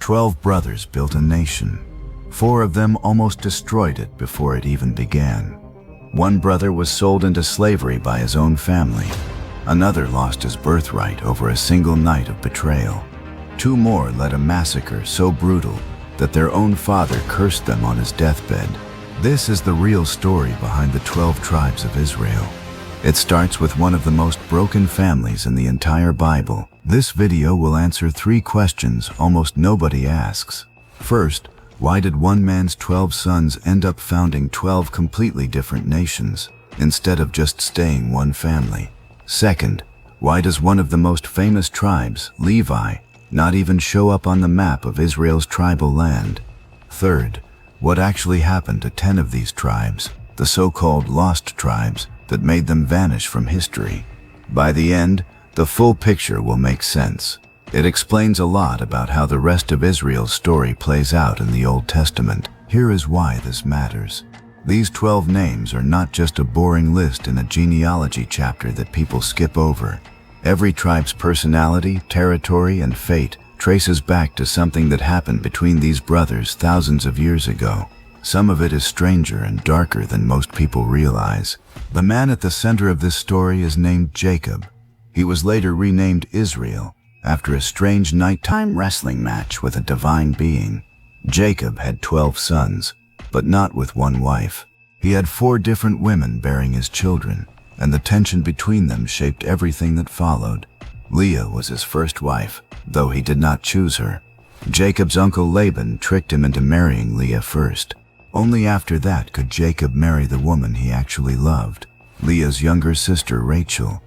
12 brothers built a nation. 4 of them almost destroyed it before it even began. One brother was sold into slavery by his own family. Another lost his birthright over a single night of betrayal. 2 more led a massacre so brutal that their own father cursed them on his deathbed. This is the real story behind the 12 tribes of Israel. It starts with one of the most broken families in the entire Bible. This video will answer 3 questions almost nobody asks. First, why did one man's 12 sons end up founding 12 completely different nations, instead of just staying one family? Second, why does one of the most famous tribes, Levi, not even show up on the map of Israel's tribal land? Third, what actually happened to 10 of these tribes, the so-called lost tribes, that made them vanish from history? By the end, the full picture will make sense. It explains a lot about how the rest of Israel's story plays out in the Old Testament. Here is why this matters. These 12 names are not just a boring list in a genealogy chapter that people skip over. Every tribe's personality, territory, and fate traces back to something that happened between these brothers thousands of years ago. Some of it is stranger and darker than most people realize. The man at the center of this story is named Jacob. He was later renamed Israel after a strange nighttime wrestling match with a divine being. Jacob had 12 sons, but not with one wife. He had 4 different women bearing his children, and the tension between them shaped everything that followed. Leah was his first wife, though he did not choose her. Jacob's uncle Laban tricked him into marrying Leah first. Only after that could Jacob marry the woman he actually loved, Leah's younger sister Rachel.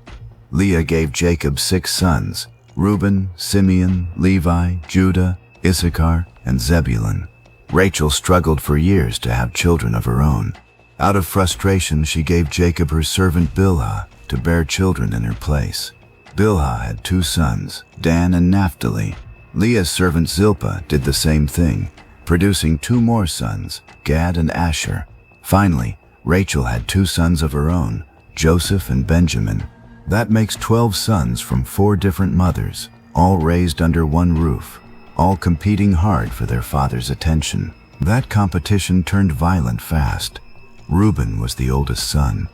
Leah gave Jacob 6 sons: Reuben, Simeon, Levi, Judah, Issachar, and Zebulun. Rachel struggled for years to have children of her own. Out of frustration, she gave Jacob her servant Bilhah to bear children in her place. Bilhah had 2 sons, Dan and Naphtali. Leah's servant Zilpah did the same thing, producing 2 more sons, Gad and Asher. Finally, Rachel had 2 sons of her own, Joseph and Benjamin. That makes 12 sons from 4 different mothers, all raised under one roof, all competing hard for their father's attention. That competition turned violent fast. Reuben was the oldest son.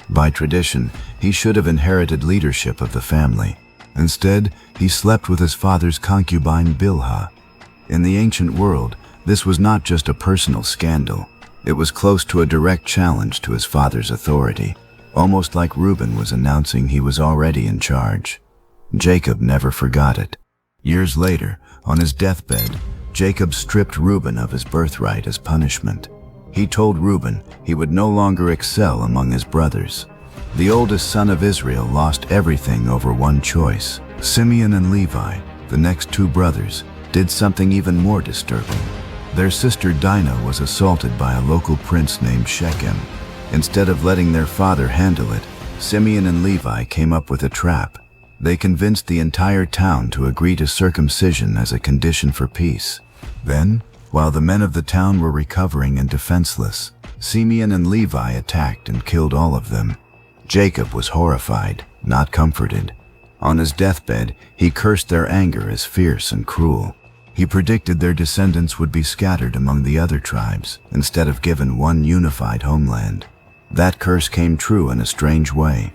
By tradition, he should have inherited leadership of the family. Instead, he slept with his father's concubine Bilhah. In the ancient world, this was not just a personal scandal. It was close to a direct challenge to his father's authority, almost like Reuben was announcing he was already in charge. Jacob never forgot it. Years later, on his deathbed, Jacob stripped Reuben of his birthright as punishment. He told Reuben he would no longer excel among his brothers. The oldest son of Israel lost everything over one choice. Simeon and Levi, the next 2 brothers, did something even more disturbing. Their sister Dinah was assaulted by a local prince named Shechem. Instead of letting their father handle it, Simeon and Levi came up with a trap. They convinced the entire town to agree to circumcision as a condition for peace. Then, while the men of the town were recovering and defenseless, Simeon and Levi attacked and killed all of them. Jacob was horrified, not comforted. On his deathbed, he cursed their anger as fierce and cruel. He predicted their descendants would be scattered among the other tribes, instead of given one unified homeland. That curse came true in a strange way.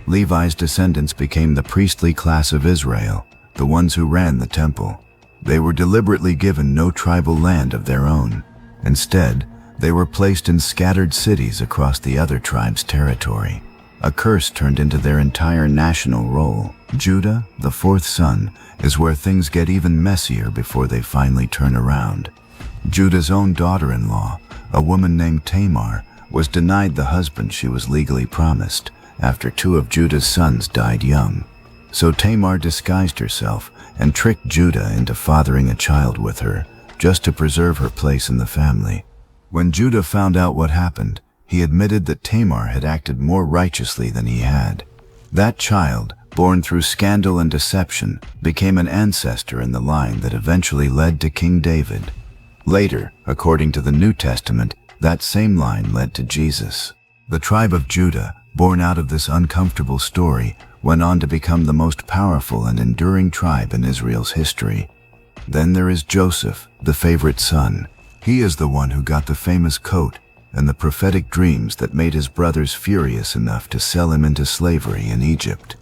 Levi's descendants became the priestly class of Israel, the ones who ran the temple. They were deliberately given no tribal land of their own. Instead, they were placed in scattered cities across the other tribes' territory. A curse turned into their entire national role. Judah, the 4th son, is where things get even messier before they finally turn around. Judah's own daughter-in-law, a woman named Tamar, was denied the husband she was legally promised after 2 of Judah's sons died young. So Tamar disguised herself and tricked Judah into fathering a child with her, just to preserve her place in the family. When Judah found out what happened, he admitted that Tamar had acted more righteously than he had. That child, born through scandal and deception, became an ancestor in the line that eventually led to King David. Later, according to the New Testament, that same line led to Jesus. The tribe of Judah, born out of this uncomfortable story, went on to become the most powerful and enduring tribe in Israel's history. Then there is Joseph, the favorite son. He is the one who got the famous coat and the prophetic dreams that made his brothers furious enough to sell him into slavery in Egypt.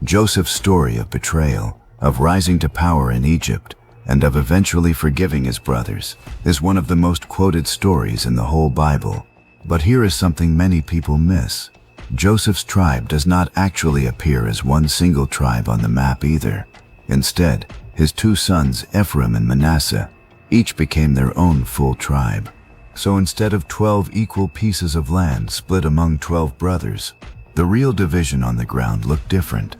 Joseph's story of betrayal, of rising to power in Egypt, and of eventually forgiving his brothers is one of the most quoted stories in the whole Bible. But here is something many people miss. Joseph's tribe does not actually appear as one single tribe on the map either. Instead, his two sons, Ephraim and Manasseh, each became their own full tribe. So instead of 12 equal pieces of land split among 12 brothers, the real division on the ground looked different.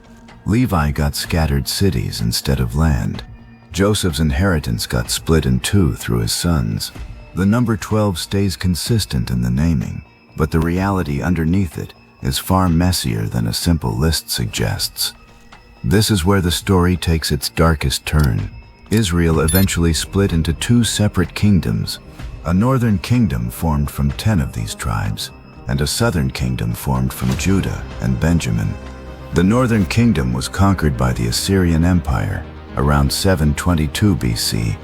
Levi got scattered cities instead of land. Joseph's inheritance got split in two through his sons. The number 12 stays consistent in the naming, but the reality underneath it is far messier than a simple list suggests. This is where the story takes its darkest turn. Israel eventually split into two separate kingdoms. A northern kingdom formed from 10 of these tribes, and a southern kingdom formed from Judah and Benjamin. The northern kingdom was conquered by the Assyrian Empire around 722 BC.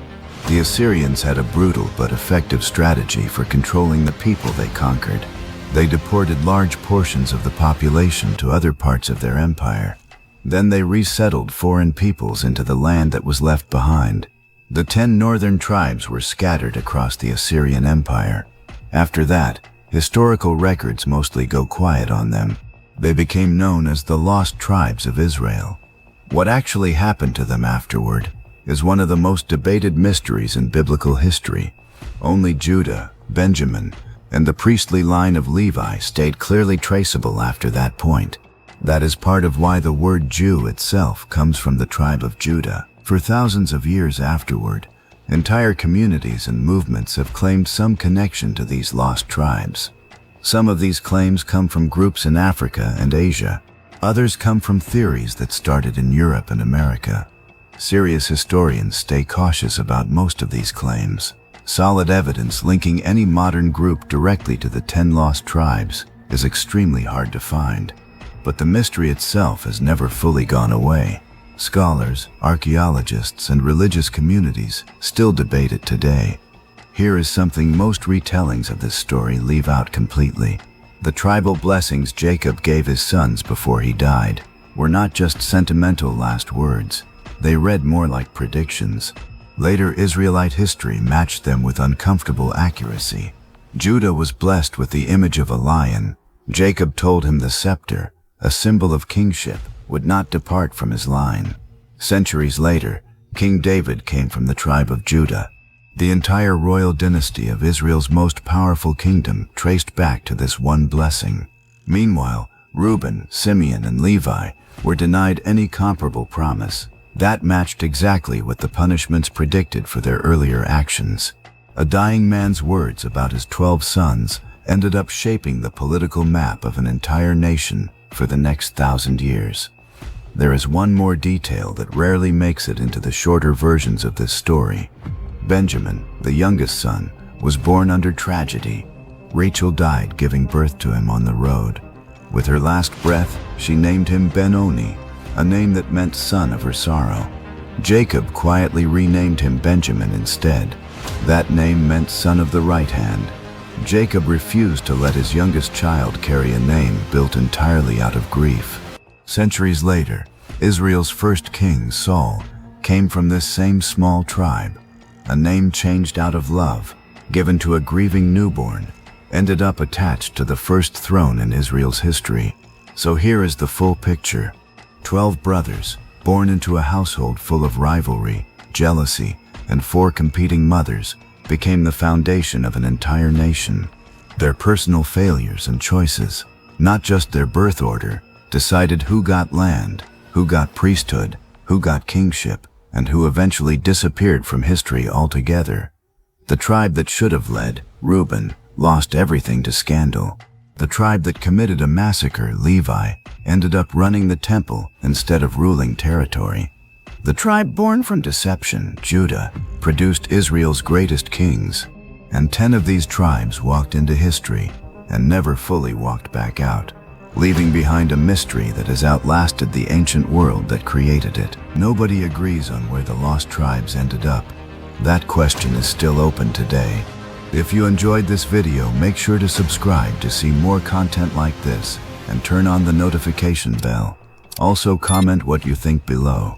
The Assyrians had a brutal but effective strategy for controlling the people they conquered. They deported large portions of the population to other parts of their empire. Then they resettled foreign peoples into the land that was left behind. The 10 northern tribes were scattered across the Assyrian Empire. After that, historical records mostly go quiet on them. They became known as the Lost Tribes of Israel. What actually happened to them afterward is one of the most debated mysteries in biblical history. Only Judah, Benjamin, and the priestly line of Levi stayed clearly traceable after that point. That is part of why the word Jew itself comes from the tribe of Judah. For thousands of years afterward, entire communities and movements have claimed some connection to these lost tribes. Some of these claims come from groups in Africa and Asia. Others come from theories that started in Europe and America. Serious historians stay cautious about most of these claims. Solid evidence linking any modern group directly to the 10 lost tribes is extremely hard to find. But the mystery itself has never fully gone away. Scholars, archaeologists, and religious communities still debate it today. Here is something most retellings of this story leave out completely. The tribal blessings Jacob gave his sons before he died were not just sentimental last words. They read more like predictions. Later Israelite history matched them with uncomfortable accuracy. Judah was blessed with the image of a lion. Jacob told him the scepter, a symbol of kingship, would not depart from his line. Centuries later, King David came from the tribe of Judah. The entire royal dynasty of Israel's most powerful kingdom traced back to this one blessing. Meanwhile, Reuben, Simeon, and Levi were denied any comparable promise. That matched exactly with the punishments predicted for their earlier actions. A dying man's words about his 12 sons ended up shaping the political map of an entire nation for the next 1,000 years. There is one more detail that rarely makes it into the shorter versions of this story. Benjamin, the youngest son, was born under tragedy. Rachel died giving birth to him on the road. With her last breath, she named him Ben-Oni, a name that meant son of her sorrow. Jacob quietly renamed him Benjamin instead. That name meant son of the right hand. Jacob refused to let his youngest child carry a name built entirely out of grief. Centuries later, Israel's first king, Saul, came from this same small tribe. A name changed out of love, given to a grieving newborn, ended up attached to the first throne in Israel's history. So here is the full picture. 12 brothers, born into a household full of rivalry, jealousy, and 4 competing mothers, became the foundation of an entire nation. Their personal failures and choices, not just their birth order, decided who got land, who got priesthood, who got kingship, and who eventually disappeared from history altogether. The tribe that should have led, Reuben, lost everything to scandal. The tribe that committed a massacre, Levi, ended up running the temple instead of ruling territory. The tribe born from deception, Judah, produced Israel's greatest kings, and 10 of these tribes walked into history and never fully walked back out. leaving behind a mystery that has outlasted the ancient world that created it. Nobody agrees on where the lost tribes ended up. That question is still open today. If you enjoyed this video, make sure to subscribe to see more content like this and turn on the notification bell. Also comment what you think below.